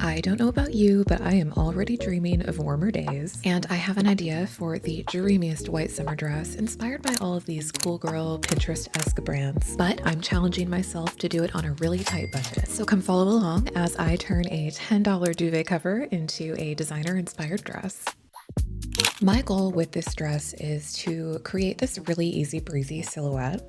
I don't know about you, but I am already dreaming of warmer days, and I have an idea for the dreamiest white summer dress inspired by all of these cool girl Pinterest-esque brands, but I'm challenging myself to do it on a really tight budget. So come follow along as I turn a $10 duvet cover into a designer-inspired dress. My goal with this dress is to create this really easy breezy silhouette.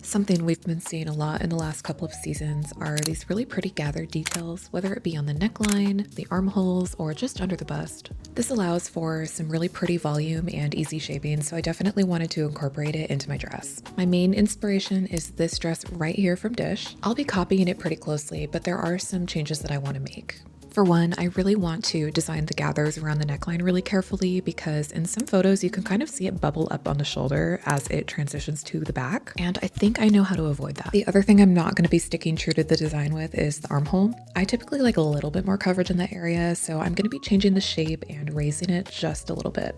Something we've been seeing a lot in the last couple of seasons are these really pretty gathered details, whether it be on the neckline, the armholes, or just under the bust. This allows for some really pretty volume and easy shaping, so I definitely wanted to incorporate it into my dress. My main inspiration is this dress right here from Dish. I'll be copying it pretty closely, but there are some changes that I want to make. For one, I really want to design the gathers around the neckline really carefully because in some photos you can kind of see it bubble up on the shoulder as it transitions to the back, and I think I know how to avoid that. The other thing I'm not going to be sticking true to the design with is the armhole. I typically like a little bit more coverage in that area, so I'm going to be changing the shape and raising it just a little bit.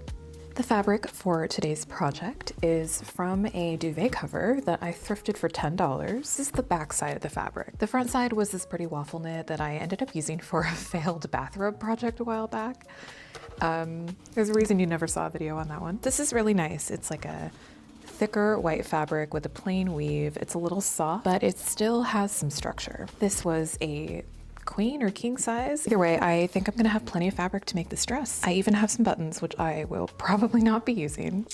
The fabric for today's project is from a duvet cover that I thrifted for $10. This is the back side of the fabric. The front side was this pretty waffle knit that I ended up using for a failed bathrobe project a while back. There's a reason you never saw a video on that one. This is really nice. It's like a thicker white fabric with a plain weave. It's a little soft, but it still has some structure. This was a queen or king size. Either way, I think I'm gonna have plenty of fabric to make this dress. I even have some buttons, which I will probably not be using.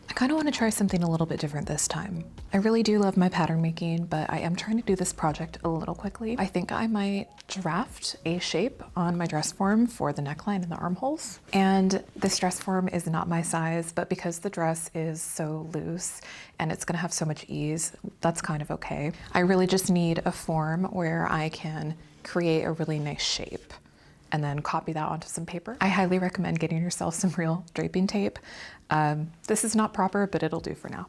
I kind of want to try something a little bit different this time. I really do love my pattern making, but I am trying to do this project a little quickly. I think I might draft a shape on my dress form for the neckline and the armholes. And this dress form is not my size, but because the dress is so loose and it's gonna have so much ease, that's kind of okay. I really just need a form where I can create a really nice shape and then copy that onto some paper. I highly recommend getting yourself some real draping tape. This is not proper, but it'll do for now.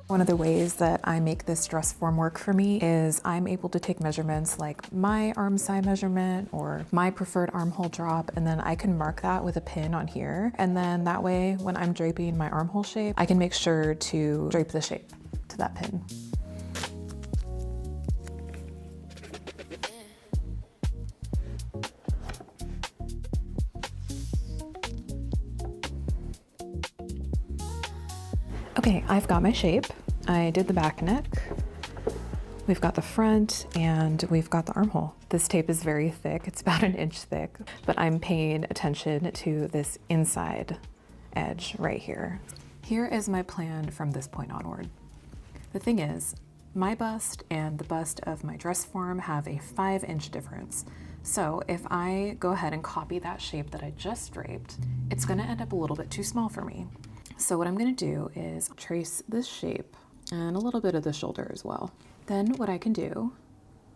One of the ways that I make this dress form work for me is I'm able to take measurements like my arm side measurement or my preferred armhole drop, and then I can mark that with a pin on here. And then that way, when I'm draping my armhole shape, I can make sure to drape the shape to that pin. Okay, I've got my shape. I did the back neck. We've got the front and we've got the armhole. This tape is very thick. It's about an inch thick, but I'm paying attention to this inside edge right here. Here is my plan from this point onward. The thing is, my bust and the bust of my dress form have a 5-inch difference. So if I go ahead and copy that shape that I just draped, it's gonna end up a little bit too small for me. So what I'm gonna do is trace this shape and a little bit of the shoulder as well. Then what I can do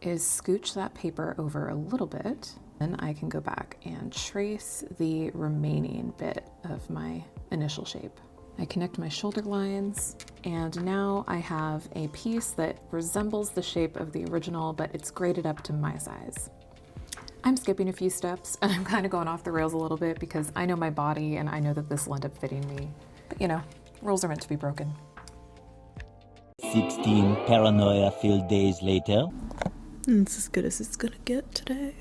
is scooch that paper over a little bit, and I can go back and trace the remaining bit of my initial shape. I connect my shoulder lines, and now I have a piece that resembles the shape of the original, but it's graded up to my size. I'm skipping a few steps, and I'm kind of going off the rails a little bit because I know my body and I know that this will end up fitting me. But you know, rules are meant to be broken. 16 paranoia-filled days later. It's as good as it's gonna get today.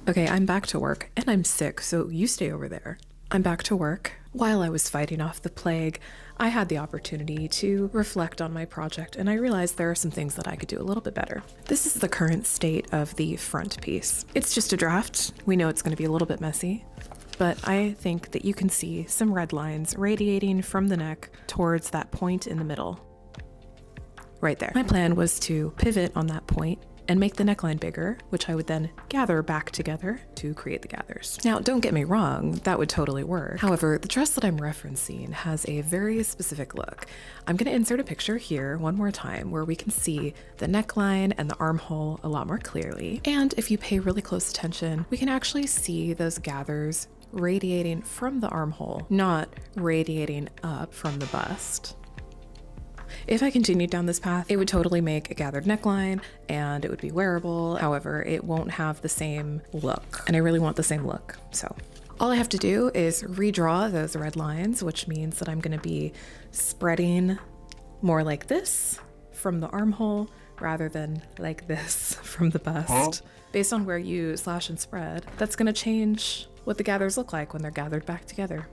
Okay, I'm back to work, and I'm sick, so you stay over there. I'm back to work. While I was fighting off the plague, I had the opportunity to reflect on my project, and I realized there are some things that I could do a little bit better. This is the current state of the front piece. It's just a draft. We know it's gonna be a little bit messy, but I think that you can see some red lines radiating from the neck towards that point in the middle. Right there. My plan was to pivot on that point and make the neckline bigger, which I would then gather back together to create the gathers. Now, don't get me wrong, that would totally work. However, the dress that I'm referencing has a very specific look. I'm gonna insert a picture here one more time where we can see the neckline and the armhole a lot more clearly. And if you pay really close attention, we can actually see those gathers radiating from the armhole, not radiating up from the bust. If I continued down this path, it would totally make a gathered neckline and it would be wearable. However, it won't have the same look, and I really want the same look. So all I have to do is redraw those red lines, which means that I'm going to be spreading more like this from the armhole rather than like this from the bust. Based on where you slash and spread, that's gonna change what the gathers look like when they're gathered back together.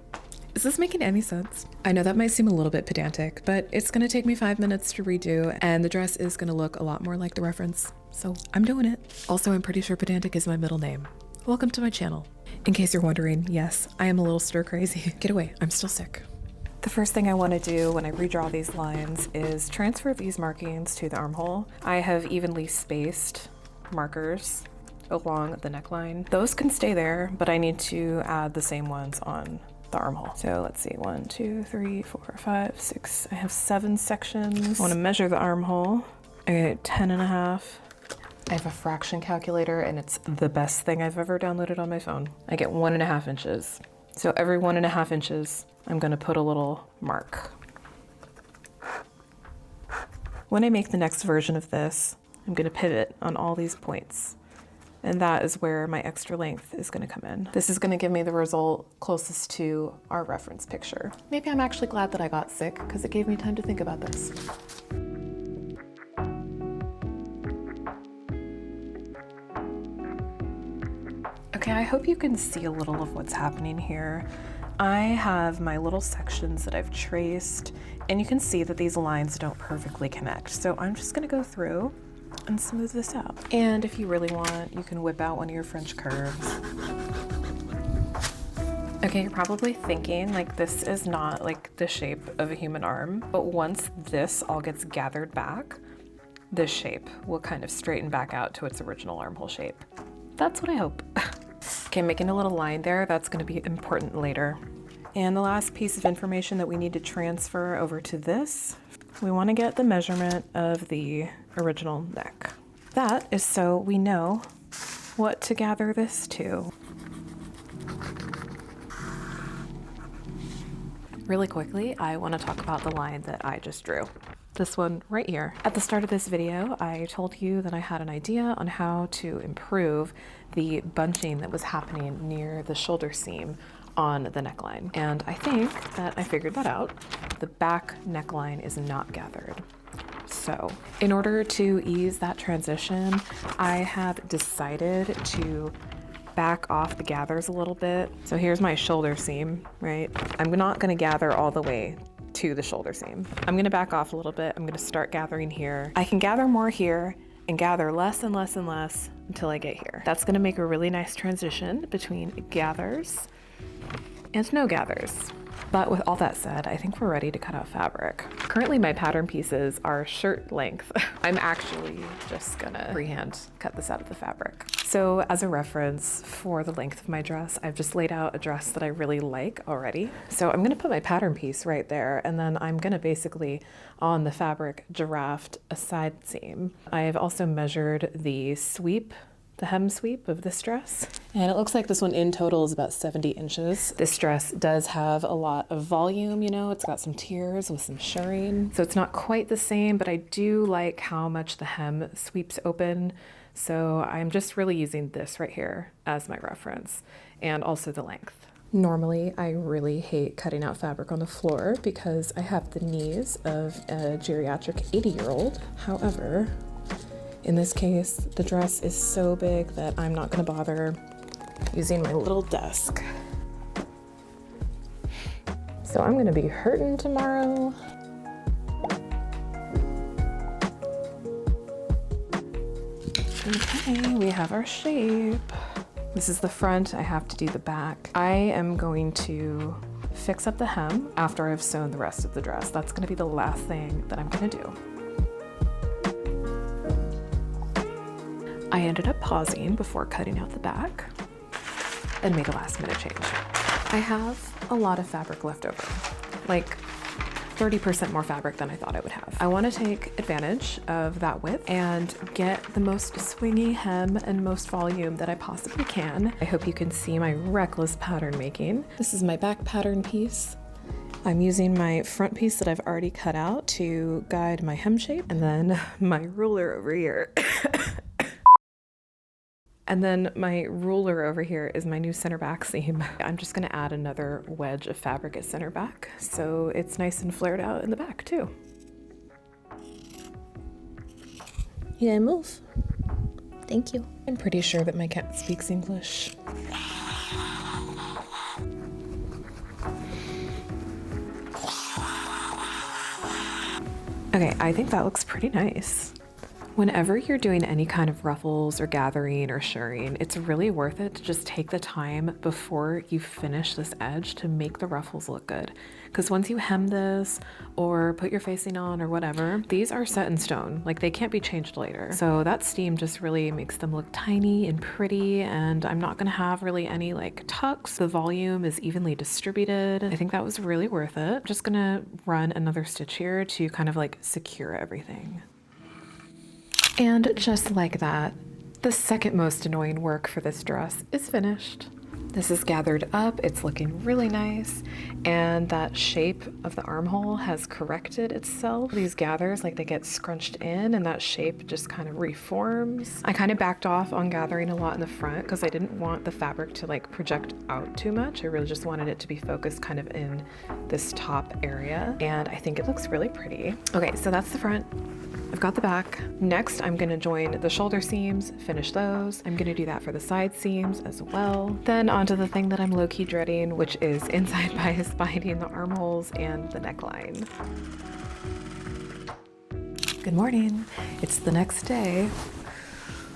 Is this making any sense? I know that might seem a little bit pedantic, but it's gonna take me 5 minutes to redo, and the dress is gonna look a lot more like the reference, so I'm doing it. Also, I'm pretty sure pedantic is my middle name. Welcome to my channel. In case you're wondering, yes, I am a little stir crazy. Get away, I'm still sick. The first thing I want to do when I redraw these lines is transfer these markings to the armhole. I have evenly spaced markers along the neckline. Those can stay there, but I need to add the same ones on the armhole. So let's see, 1, 2, 3, 4, 5, 6. I have 7 sections. I want to measure the armhole. I get 10.5. I have a fraction calculator, and it's the best thing I've ever downloaded on my phone. I get 1.5 inches. So every 1.5 inches, I'm gonna put a little mark. When I make the next version of this, I'm gonna pivot on all these points. And that is where my extra length is gonna come in. This is gonna give me the result closest to our reference picture. Maybe I'm actually glad that I got sick because it gave me time to think about this. Okay, I hope you can see a little of what's happening here. I have my little sections that I've traced, and you can see that these lines don't perfectly connect. So I'm just gonna go through and smooth this out. And if you really want, you can whip out one of your French curves. Okay, you're probably thinking like this is not like the shape of a human arm, but once this all gets gathered back, this shape will kind of straighten back out to its original armhole shape. That's what I hope. Okay, making a little line there, that's gonna be important later. And the last piece of information that we need to transfer over to this, we wanna get the measurement of the original neck. That is so we know what to gather this to. Really quickly, I wanna talk about the line that I just drew. This one right here. At the start of this video, I told you that I had an idea on how to improve the bunching that was happening near the shoulder seam on the neckline. And I think that I figured that out. The back neckline is not gathered. So in order to ease that transition, I have decided to back off the gathers a little bit. So here's my shoulder seam, right? I'm not gonna gather all the way to the shoulder seam. I'm gonna back off a little bit. I'm gonna start gathering here. I can gather more here and gather less and less and less until I get here. That's gonna make a really nice transition between gathers and no gathers. But with all that said, I think we're ready to cut out fabric. Currently my pattern pieces are shirt length. I'm actually just gonna freehand cut this out of the fabric. So as a reference for the length of my dress, I've just laid out a dress that I really like already. So I'm gonna put my pattern piece right there, and then I'm gonna basically, on the fabric, giraffe a side seam. I've also measured the sweep, the hem sweep of this dress. And it looks like this one in total is about 70 inches. This dress does have a lot of volume, you know, it's got some tiers with some shirring. So it's not quite the same, but I do like how much the hem sweeps open. So I'm just really using this right here as my reference, and also the length. Normally, I really hate cutting out fabric on the floor because I have the knees of a geriatric 80-year-old. However, in this case, the dress is so big that I'm not gonna bother using my little desk. So I'm gonna be hurting tomorrow. Okay, we have our shape. This is the front, I have to do the back. I am going to fix up the hem after I've sewn the rest of the dress. That's gonna be the last thing that I'm gonna do. I ended up pausing before cutting out the back and made a last minute change. I have a lot of fabric left over, like 30% more fabric than I thought I would have. I want to take advantage of that width and get the most swingy hem and most volume that I possibly can. I hope you can see my reckless pattern making. This is my back pattern piece. I'm using my front piece that I've already cut out to guide my hem shape, and then my ruler over here. And then my ruler over here is my new center back seam. I'm just gonna add another wedge of fabric at center back so it's nice and flared out in the back too. You gotta move. Thank you. I'm pretty sure that my cat speaks English. Okay, I think that looks pretty nice. Whenever you're doing any kind of ruffles or gathering or shirring, it's really worth it to just take the time before you finish this edge to make the ruffles look good. Because once you hem this or put your facing on or whatever, these are set in stone. Like, they can't be changed later. So that steam just really makes them look tiny and pretty, and I'm not gonna have really any like tucks. The volume is evenly distributed. I think that was really worth it. I'm just gonna run another stitch here to kind of like secure everything. And just like that, the second most annoying work for this dress is finished. This is gathered up, it's looking really nice, and that shape of the armhole has corrected itself. These gathers, like, they get scrunched in and that shape just kind of reforms. I kind of backed off on gathering a lot in the front because I didn't want the fabric to like project out too much. I really just wanted it to be focused kind of in this top area, and I think it looks really pretty. Okay, so that's the front. I've got the back. Next, I'm gonna join the shoulder seams, finish those. I'm gonna do that for the side seams as well. Then onto the thing that I'm low-key dreading, which is inside bias binding the armholes and the neckline. Good morning. It's the next day.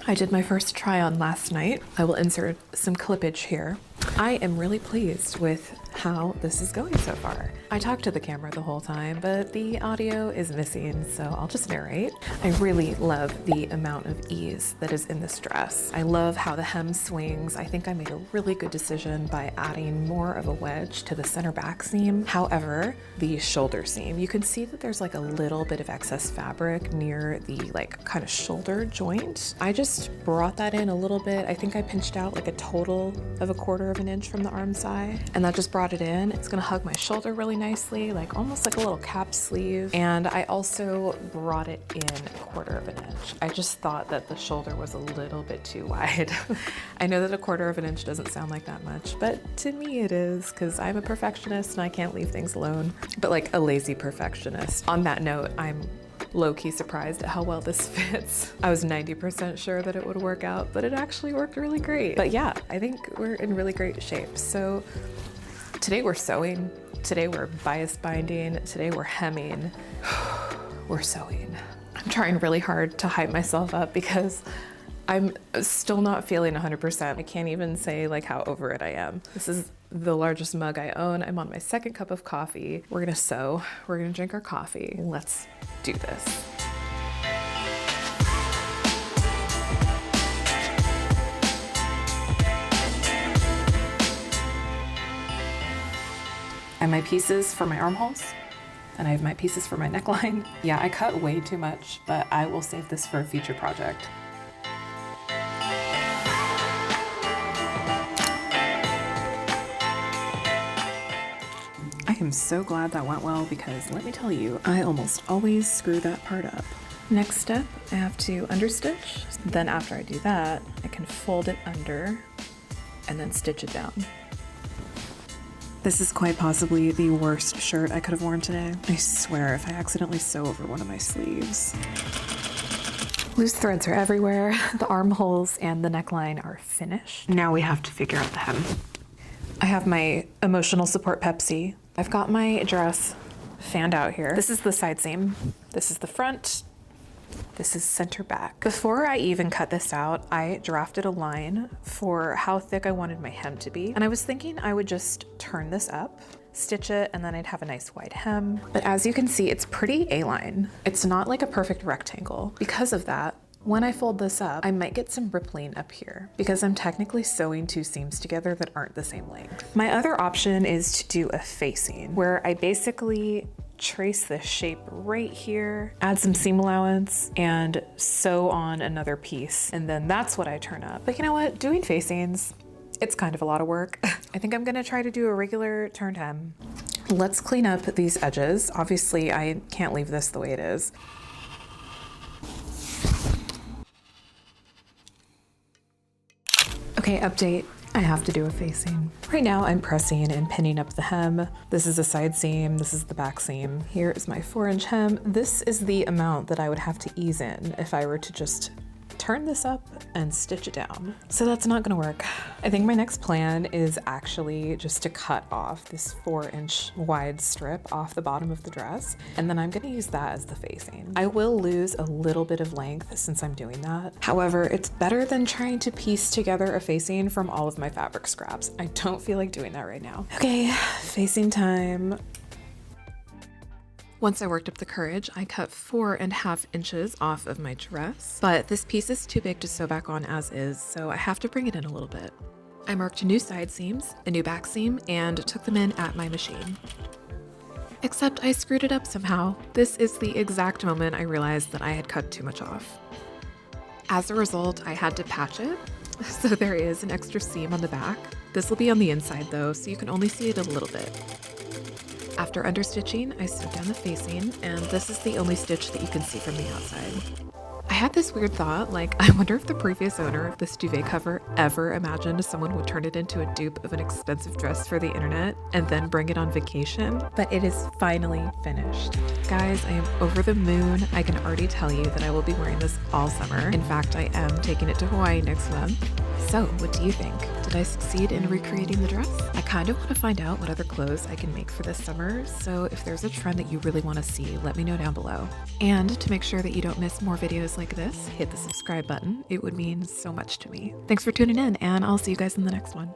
I did my first try on last night. I will insert some clippage here. I am really pleased with how this is going so far. I talked to the camera the whole time, but the audio is missing, so I'll just narrate. I really love the amount of ease that is in this dress. I love how the hem swings. I think I made a really good decision by adding more of a wedge to the center back seam. However, the shoulder seam, you can see that there's like a little bit of excess fabric near the like kind of shoulder joint. I just brought that in a little bit. I think I pinched out like a total of 1/4 of an inch from the arm side, and that just brought it in. It's gonna hug my shoulder really nicely, like almost like a little cap sleeve. And I also brought it in 1/4 of an inch. I just thought that the shoulder was a little bit too wide. I know that 1/4 of an inch doesn't sound like that much, but to me it is, because I'm a perfectionist and I can't leave things alone, but like a lazy perfectionist. On that note, I'm low-key surprised at how well this fits. I was 90% sure that it would work out, but it actually worked really great. But yeah, I think we're in really great shape. So today we're sewing, today we're bias binding, today we're hemming, we're sewing. I'm trying really hard to hype myself up because I'm still not feeling 100%. I can't even say like how over it I am. This is the largest mug I own. I'm on my 2nd cup of coffee. We're gonna sew, we're gonna drink our coffee. Let's do this. I have my pieces for my armholes, and I have my pieces for my neckline. Yeah, I cut way too much, but I will save this for a future project. I am so glad that went well, because let me tell you, I almost always screw that part up. Next step, I have to understitch. Then after I do that, I can fold it under and then stitch it down. This is quite possibly the worst shirt I could have worn today. I swear, if I accidentally sew over one of my sleeves. Loose threads are everywhere. The armholes and the neckline are finished. Now we have to figure out the hem. I have my emotional support Pepsi. I've got my dress fanned out here. This is the side seam. This is the front. This is center back. Before I even cut this out, I drafted a line for how thick I wanted my hem to be. And I was thinking I would just turn this up, stitch it, and then I'd have a nice wide hem. But as you can see, it's pretty A-line. It's not like a perfect rectangle. Because of that, when I fold this up, I might get some rippling up here because I'm technically sewing 2 seams together that aren't the same length. My other option is to do a facing, where I basically trace the shape right here, add some seam allowance, and sew on another piece. And then that's what I turn up. But you know what? Doing facings, it's kind of a lot of work. I think I'm gonna try to do a regular turned hem. Let's clean up these edges. Obviously, I can't leave this the way it is. Okay, update. I have to do a facing. Right now I'm pressing and pinning up the hem. This is a side seam, this is the back seam. Here is my 4-inch hem. This is the amount that I would have to ease in if I were to just turn this up and stitch it down. So that's not gonna work. I think my next plan is actually just to cut off this 4-inch wide strip off the bottom of the dress, and then I'm gonna use that as the facing. I will lose a little bit of length since I'm doing that. However, it's better than trying to piece together a facing from all of my fabric scraps. I don't feel like doing that right now. Okay, facing time. Once I worked up the courage, I cut 4.5 inches off of my dress, but this piece is too big to sew back on as is, so I have to bring it in a little bit. I marked new side seams, a new back seam, and took them in at my machine. Except I screwed it up somehow. This is the exact moment I realized that I had cut too much off. As a result, I had to patch it, so there is an extra seam on the back. This will be on the inside though, so you can only see it a little bit. After understitching, I sewed down the facing, and this is the only stitch that you can see from the outside. I had this weird thought, like, I wonder if the previous owner of this duvet cover ever imagined someone would turn it into a dupe of an expensive dress for the internet and then bring it on vacation, but it is finally finished. Guys, I am over the moon. I can already tell you that I will be wearing this all summer. In fact, I am taking it to Hawaii next month. So, what do you think? Did I succeed in recreating the dress? I kind of want to find out what other clothes I can make for this summer, so if there's a trend that you really want to see, let me know down below. And to make sure that you don't miss more videos like this, hit the subscribe button. It would mean so much to me. Thanks for tuning in, and I'll see you guys in the next one.